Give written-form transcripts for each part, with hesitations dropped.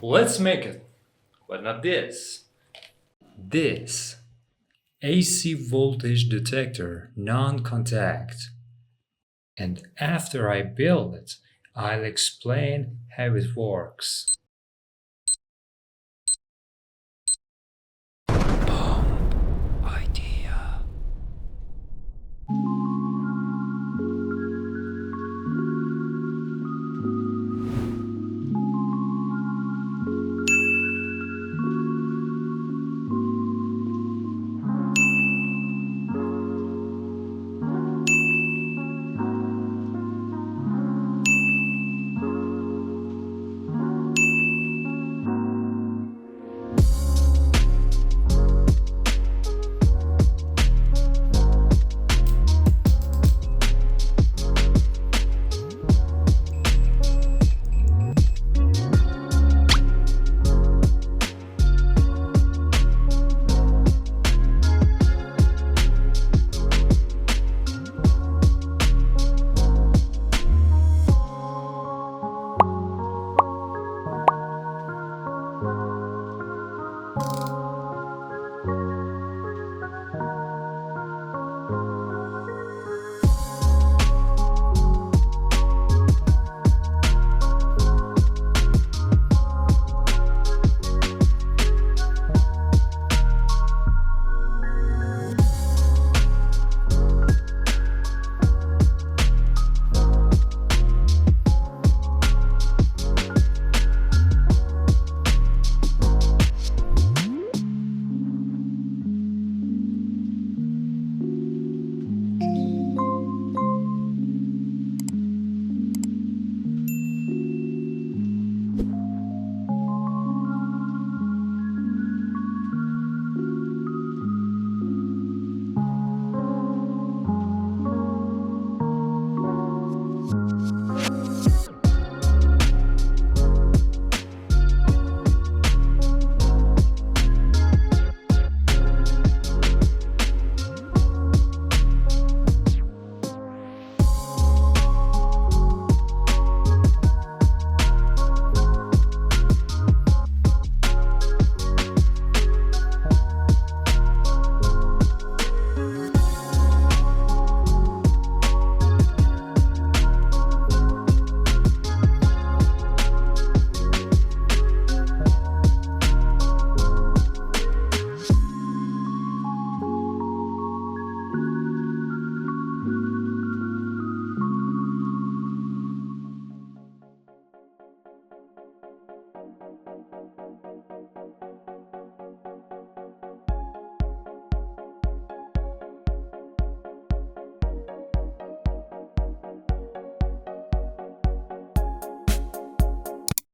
Let's make it, but not this. This AC voltage detector, non-contact. And after I build it, I'll explain how it works. Bomb idea.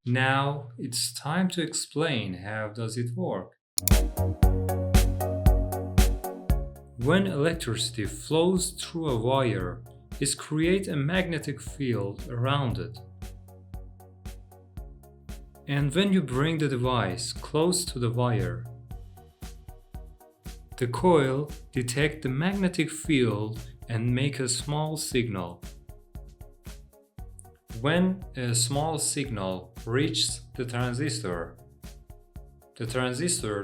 Now it's time to explain how does it work. When electricity flows through a wire, it creates a magnetic field around it. And when you bring the device close to the wire, the coil detects the magnetic field and makes a small signal. When a small signal reaches the transistor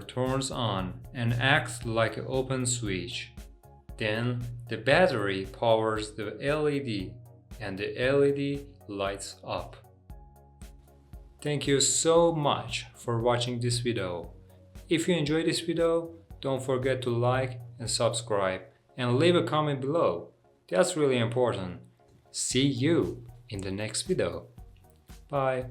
turns on and acts like an open switch. Then the battery powers the LED and the LED lights up. Thank you so much for watching this video. If you enjoyed this video, don't forget to like and subscribe and leave a comment below. That's really important. See you in the next video. Bye.